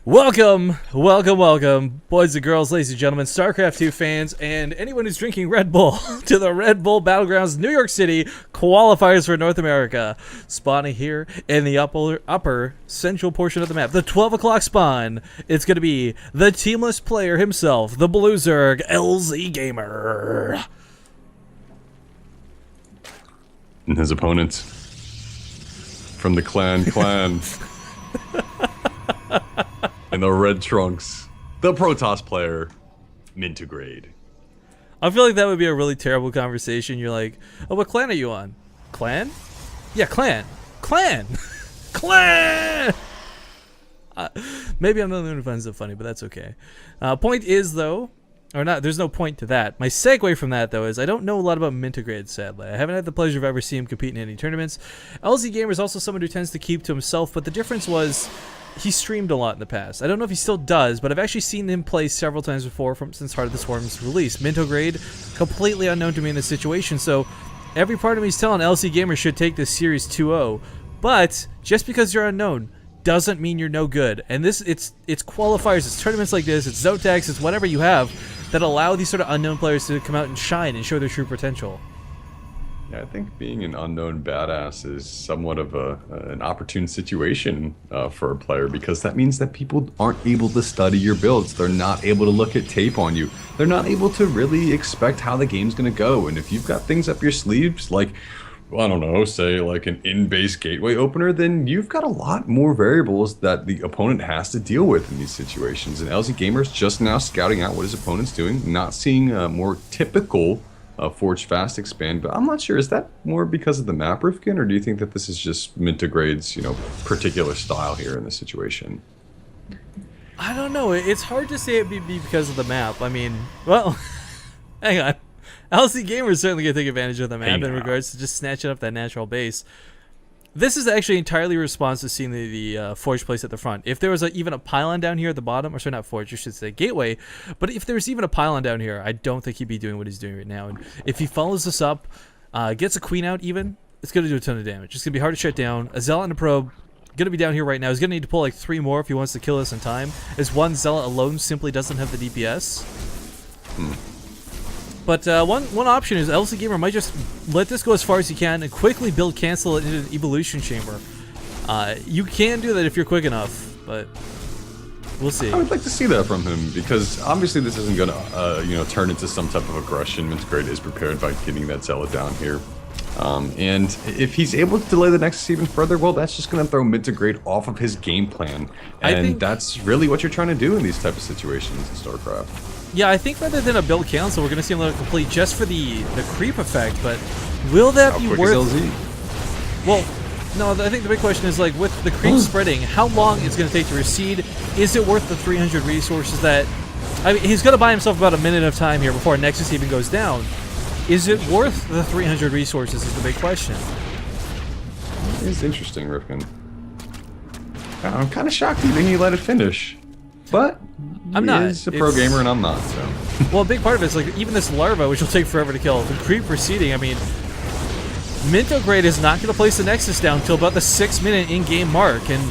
Welcome, welcome, welcome, boys and girls, ladies and gentlemen, StarCraft 2 fans, and anyone who's drinking Red Bull to the Red Bull Battlegrounds New York City qualifiers for North America. Spawning here in the upper central portion of the map, the 12 o'clock spawn. It's going to be the teamless player himself, the Blue Zerg, LzGaMeR. And his opponents from the clan. In the red trunks, the Protoss player, Mintograde. I feel like that would be a really terrible conversation. You're like, oh, what clan are you on? Clan? Yeah, clan. Clan! Clan! Maybe I'm the only one who finds it funny, but that's okay. Point is, though, or not, there's no point to that. My segue from that, though, is I don't know a lot about Mintograde, sadly. I haven't had the pleasure of ever seeing him compete in any tournaments. LzGaMeR is also someone who tends to keep to himself, but the difference was he streamed a lot in the past. I don't know if he still does, but I've actually seen him play several times before since Heart of the Swarm's release. Mintograde, completely unknown to me in this situation, so every part of me is telling LzGaMeR should take this series 2-0. But just because you're unknown doesn't mean you're no good. And it's qualifiers, it's tournaments like this, it's Zotacs, it's whatever you have that allow these sort of unknown players to come out and shine and show their true potential. Yeah, I think being an unknown badass is somewhat of an opportune situation for a player, because that means that people aren't able to study your builds. They're not able to look at tape on you. They're not able to really expect how the game's going to go. And if you've got things up your sleeves, like, well, I don't know, say like an in-base gateway opener, then you've got a lot more variables that the opponent has to deal with in these situations. And LzGaMER's just now scouting out what his opponent's doing, not seeing a more typical Forge Fast expand, but I'm not sure, is that more because of the map, Rifkin, or do you think that this is just Mintograde's, particular style here in this situation? I don't know. It's hard to say it be because of the map. I mean, well, hang on. LzGaMER is certainly going to take advantage of the map in regards to just snatching up that natural base. This is actually entirely a response to seeing the Forge place at the front. If there was even a pylon down here at the bottom, or sorry, not Forge, I should say Gateway, but if there was even a pylon down here, I don't think he'd be doing what he's doing right now. And if he follows this up, gets a Queen out even, it's going to do a ton of damage. It's going to be hard to shut down. A Zealot and a Probe going to be down here right now. He's going to need to pull like 3 more if he wants to kill us in time, as one Zealot alone simply doesn't have the DPS. But one option is LzGaMER might just let this go as far as he can and quickly build cancel it into an evolution chamber. You can do that if you're quick enough, but we'll see. I would like to see that from him, because obviously this isn't going to turn into some type of aggression. Mintograde is prepared by getting that Zealot down here. And if he's able to delay the Nexus even further, well, that's just going to throw Mintograde off of his game plan. And that's really what you're trying to do in these type of situations in StarCraft. Yeah, I think rather than a build cancel, we're going to see him let it complete just for the creep effect, but will that be worth... Well, no, I think the big question is, like, with the creep spreading, how long it's going to take to recede? Is it worth the 300 resources that... I mean, he's going to buy himself about a minute of time here before Nexus even goes down. Is it worth the 300 resources is the big question. It's interesting, Rifkin. I'm kind of shocked even he let it finish. But I'm not. He's a pro gamer and I'm not, so. Well, a big part of it is, like, even this larva, which will take forever to kill, the creep proceeding, I mean, Mintograde is not going to place the Nexus down until about the 6-minute in-game mark, and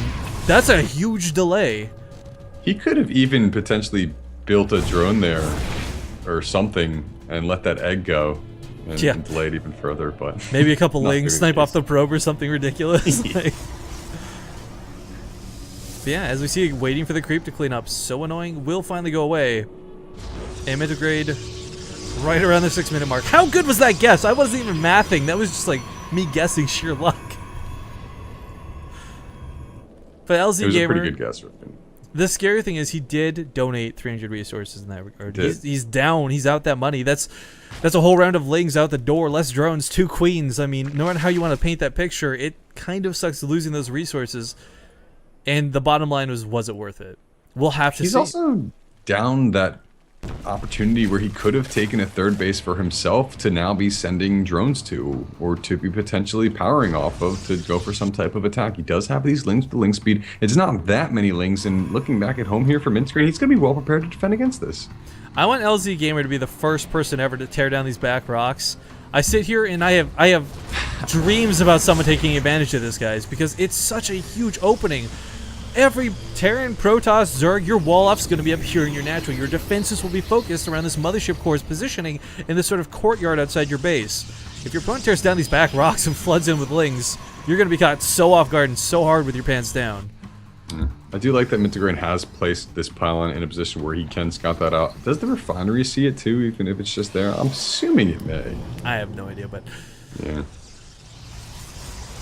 that's a huge delay. He could have even potentially built a drone there or something and let that egg go and delay it even further, but... Maybe a couple lings, snipe off the probe or something ridiculous. Like, yeah, as we see, waiting for the creep to clean up, so annoying, will finally go away. And Mintograde right around the 6-minute mark. How good was that guess? I wasn't even mathing. That was just like me guessing sheer luck. But LzGaMER, it was a pretty good guess, Rifkin. The scary thing is he did donate 300 resources in that regard. He's down. He's out that money. That's a whole round of lings out the door. Less drones, 2 queens. I mean, no matter how you want to paint that picture, it kind of sucks losing those resources. And the bottom line was it worth it? We'll have to see. He's also down that opportunity where he could have taken a 3rd base for himself to now be sending drones to, or to be potentially powering off of to go for some type of attack. He does have these lings with the ling speed. It's not that many lings, and looking back at home here for Mintograde, he's going to be well prepared to defend against this. I want LzGaMER to be the first person ever to tear down these back rocks. I sit here and I have dreams about someone taking advantage of this, guys, because it's such a huge opening. every Terran, Protoss, Zerg, your wall-off's going to be up here in your natural. Your defenses will be focused around this mothership core's positioning in this sort of courtyard outside your base. If your opponent tears down these back rocks and floods in with lings, you're going to be caught so off guard and so hard with your pants down. I do like that Mintograde has placed this pylon in a position where he can scout that out. Does the refinery see it too, even if it's just there? I'm assuming it may. I have no idea, but... Yeah.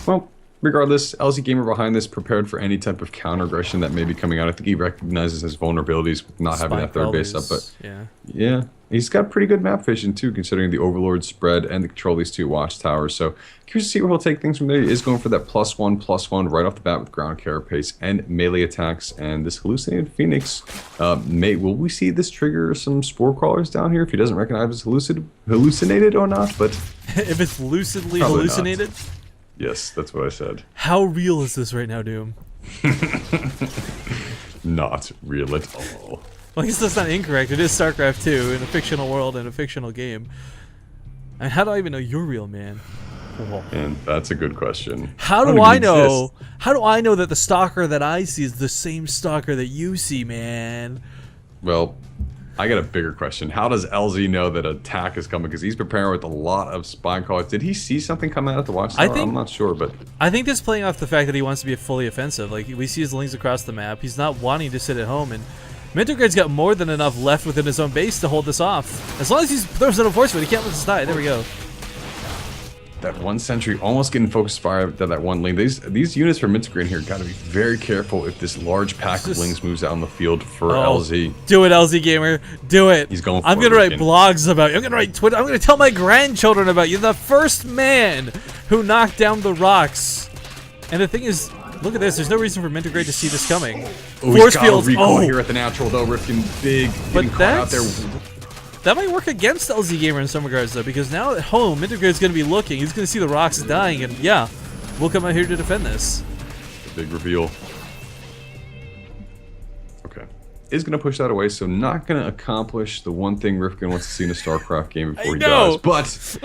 Well, regardless, LzGaMeR behind this prepared for any type of counter aggression that may be coming out. I think he recognizes his vulnerabilities with not having that third base up, but yeah, he's got pretty good map vision too, considering the Overlord spread and the control of these two watchtowers. So curious to see where he'll take things from there. He is going for that +1/+1 right off the bat with ground carapace and melee attacks. And this hallucinated Phoenix, will we see this trigger some spore crawlers down here if he doesn't recognize it's hallucinated or not? But if it's lucidly probably hallucinated. Not. Yes, that's what I said. How real is this right now, Doom? Not real at all. Well, I guess that's not incorrect. It is StarCraft 2 in a fictional world and a fictional game. And how do I even know you're real, man? Whoa. And that's a good question. How do I know? How do I know that the stalker that I see is the same stalker that you see, man? Well, I got a bigger question. How does LZ know that attack is coming? Because he's preparing with a lot of spy calls. Did he see something come out at the watchtower? I'm not sure, but... I think this is playing off the fact that he wants to be fully offensive. Like, we see his lings across the map. He's not wanting to sit at home, and Mintograde's got more than enough left within his own base to hold this off. As long as he throws an enforcement, he can't let this die. There we go. That one sentry almost getting focused fire to that one ling. These units from Mintograde here got to be very careful if this large pack of lings moves out on the field for LZ. Do it, LzGaMeR. Do it. He's going for I'm going to write blogs about you. I'm going to write Twitter. I'm going to tell my grandchildren about you. The first man who knocked down the rocks. And the thing is, look at this. There's no reason for Mintograde to see this coming. Force fields. Recall here at the natural, though. Rifkin big. But out there. That might work against LzGaMeR in some regards, though, because now at home, Mintograde's going to be looking. He's going to see the rocks dying, and yeah, we'll come out here to defend this. Big reveal. Okay. Is going to push that away, so not going to accomplish the one thing Rifkin wants to see in a StarCraft game before he dies. But...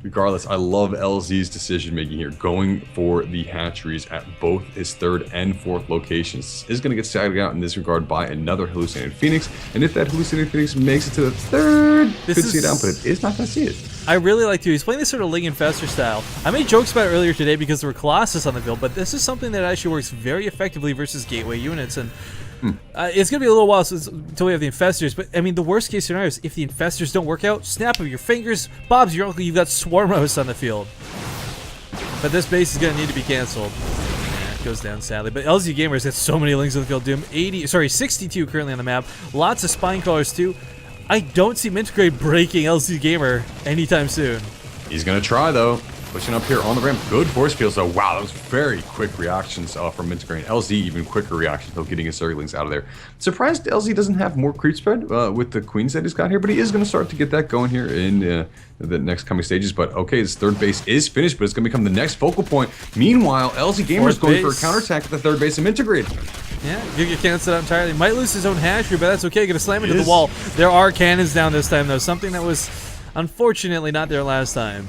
regardless, I love LZ's decision making here, going for the hatcheries at both his third and fourth locations. Is going to get staggered out in this regard by another hallucinated Phoenix, and if that hallucinated Phoenix makes it to the third, could see it down, but it is not going to see it. I really like to. He's playing this sort of Ling Infestor style. I made jokes about it earlier today because there were Colossus on the field, but this is something that actually works very effectively versus gateway units, and it's going to be a little while until we have the Infestors, but I mean, the worst case scenario is if the Infestors don't work out, snap of your fingers, Bob's your uncle, you've got Swarm Hosts on the field. But this base is going to need to be canceled. Yeah, it goes down sadly. But LzGaMER's got so many lings on the field. Doom 62 currently on the map. Lots of spine crawlers too. I don't see Mintograde breaking LzGaMER anytime soon. He's going to try though. Pushing up here on the ramp, good force field. So wow, that was very quick reactions from Mintograde. LZ even quicker reactions though, getting his Zerglings out of there. Surprised LZ doesn't have more creep spread with the queens that he's got here, but he is going to start to get that going here in the next coming stages. But okay, his third base is finished, but it's going to become the next focal point. Meanwhile, LzGaMER is going for a counterattack at the third base of Mintograde. Yeah, you cancel it out entirely. Might lose his own hatchery, but that's okay. Going to slam into the wall. There are cannons down this time though, something that was unfortunately not there last time.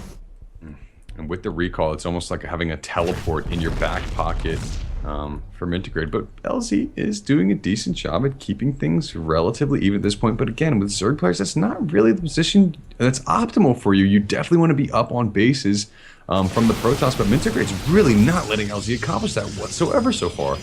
And with the recall, it's almost like having a teleport in your back pocket for Mintograde. But LZ is doing a decent job at keeping things relatively even at this point. But again, with Zerg players, that's not really the position that's optimal for you. You definitely want to be up on bases from the Protoss. But Mintograde's really not letting LZ accomplish that whatsoever so far.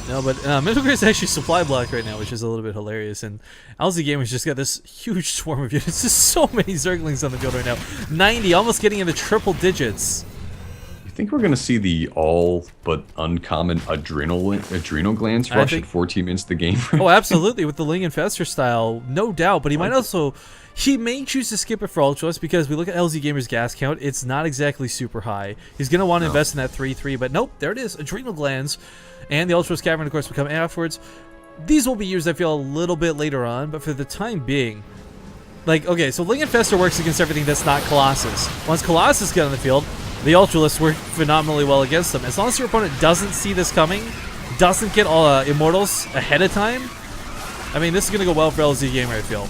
No, but Mintlegrade's actually supply block right now, which is a little bit hilarious. And LzGaMER's just got this huge swarm of units. There's so many Zerglings on the field right now. 90, almost getting into triple digits. You think we're going to see the all but uncommon adrenal glands rush at 14 minutes the game? Oh, absolutely, with the Ling Infestor style, no doubt. But he might also... He may choose to skip it for Ultras because we look at LzGaMER's gas count. It's not exactly super high. He's going to want to invest in that 3-3, but nope, there it is. Adrenal glands. And the Ultras Cavern, of course, will come afterwards. These will be used, I feel, a little bit later on, but for the time being... Like, okay, so Ling Infestor works against everything that's not Colossus. Once Colossus get on the field, the Ultralists work phenomenally well against them. As long as your opponent doesn't see this coming, doesn't get all Immortals ahead of time, I mean, this is going to go well for LzGaMER, I feel.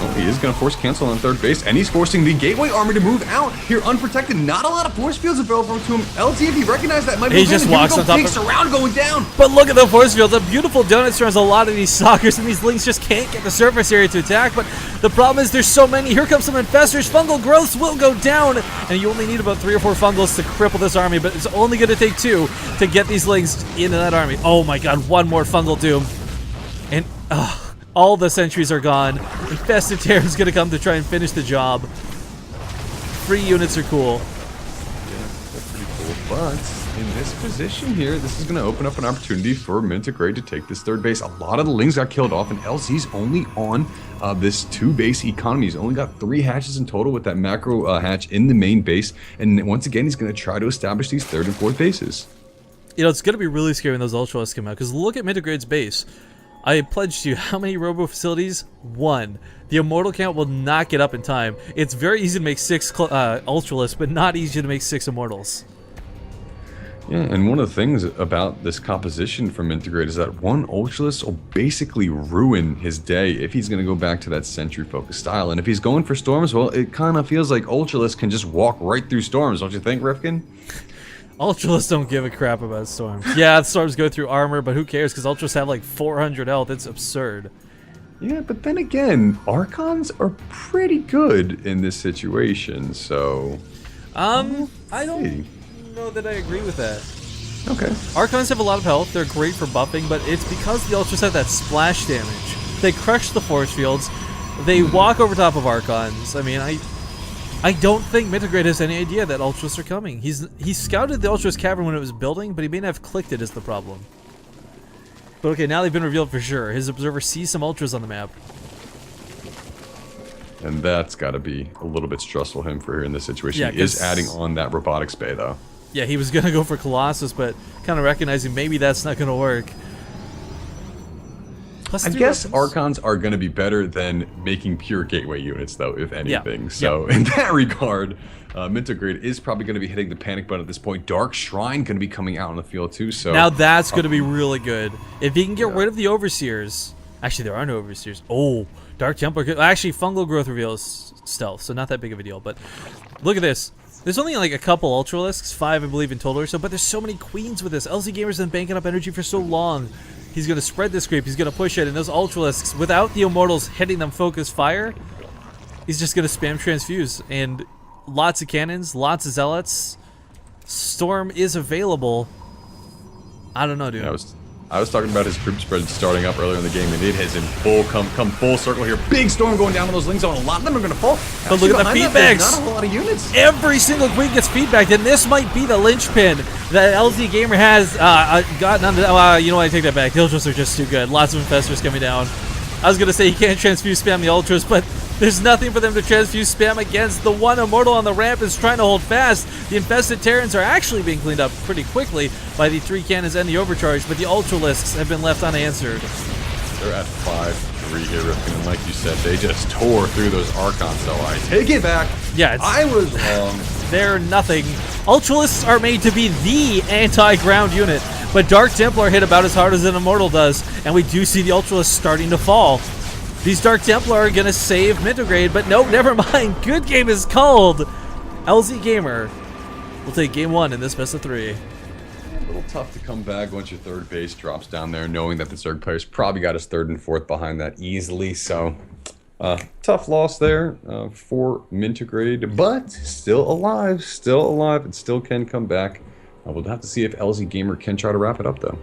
Oh, he is going to force cancel on third base, and he's forcing the Gateway Army to move out here unprotected. Not a lot of force fields available to him. LT, if you recognize that, might be he just walks on top of surround going down. But look at the force fields. A beautiful donut surrounds a lot of these Stalkers, and these Lings just can't get the surface area to attack. But the problem is there's so many. Here comes some infestors. Fungal growths will go down, and you only need about 3 or 4 fungals to cripple this army, but it's only going to take 2 to get these Lings into that army. Oh my god, 1 more fungal doom. And all the sentries are gone. Infested Terran's gonna come to try and finish the job. Free units are cool. Yeah, that's pretty cool. But in this position here, this is gonna open up an opportunity for Mintograde to take this third base. A lot of the Lings got killed off, and LZ's only on this 2-base economy. He's only got 3 hatches in total with that macro hatch in the main base. And once again, he's gonna try to establish these 3rd and 4th bases. You know, it's gonna be really scary when those Ultralisks come out, because look at Mintograde's base. I pledged you how many robo facilities? 1. The immortal count will not get up in time. It's very easy to make 6 Ultralisks, but not easy to make 6 immortals. Yeah, and one of the things about this composition from Mintograde is that 1 Ultralisk will basically ruin his day if he's going to go back to that sentry-focused style. And if he's going for storms, well, it kind of feels like Ultralisk can just walk right through storms, don't you think, Rifkin? Ultralisks don't give a crap about storms. Yeah, storms go through armor, but who cares? Because Ultras have like 400 health. It's absurd. Yeah, but then again, Archons are pretty good in this situation, so... I don't know that I agree with that. Okay. Archons have a lot of health. They're great for buffing, but it's because the Ultras have that splash damage. They crush the force fields. They walk over top of Archons. I mean, I don't think Mintograde has any idea that Ultras are coming. He scouted the Ultras cavern when it was building, but he may not have clicked it is the problem. But okay, now they've been revealed for sure. His observer sees some Ultras on the map. And that's got to be a little bit stressful for him for here in this situation. Yeah, he is adding on that robotics bay, though. Yeah, he was going to go for Colossus, but kind of recognizing maybe that's not going to work. I guess Archons are going to be better than making pure gateway units, though, if anything. Yeah. So in that regard, Mintograde is probably going to be hitting the panic button at this point. Dark Shrine going to be coming out on the field, too. So now that's going to be really good. If he can get rid of the Overseers... Actually, there are no Overseers. Oh, Dark Templar... Actually, Fungal Growth reveals stealth, so not that big of a deal. But look at this. There's only like a couple Ultralisks, 5 I believe in total or so, but there's so many queens with this. LzGaMER's been banking up energy for so long. He's going to spread this creep, he's going to push it, and those Ultralisks, without the Immortals hitting them focus fire, he's just going to spam transfuse. And lots of cannons, lots of zealots. Storm is available. I don't know, dude. Yeah, I was talking about his group spread starting up earlier in the game, and it has in full come full circle here. Big storm going down on those Lings, and a lot of them are going to fall. But look at the feedbacks. Not a whole lot of units. Every single queen gets feedbacked, and this might be the linchpin that LzGaMER has gotten on the... you know what, I take that back. The Ultras are just too good. Lots of infestors coming down. I was going to say he can't transfuse spam the Ultras, but there's nothing for them to transfuse spam against. The 1 Immortal on the ramp is trying to hold fast. The infested Terrans are actually being cleaned up pretty quickly by the 3 cannons and the overcharge, but the Ultralisks have been left unanswered. They're at 5-3 here, Rifkin, and like you said, they just tore through those Archons, so I take it back. Yeah, I was wrong. They're nothing. Ultralisks are made to be the anti-ground unit, but Dark Templar hit about as hard as an Immortal does, and we do see the Ultralisks starting to fall. These Dark Templar are going to save Mintograde, but no, never mind. Good game is called. LzGaMER will take game 1 in this best of 3. A little tough to come back once your third base drops down there, knowing that the third player's probably got his 3rd and 4th behind that easily. So, tough loss there for Mintograde, but still alive, and still can come back. We'll have to see if LzGaMER can try to wrap it up, though.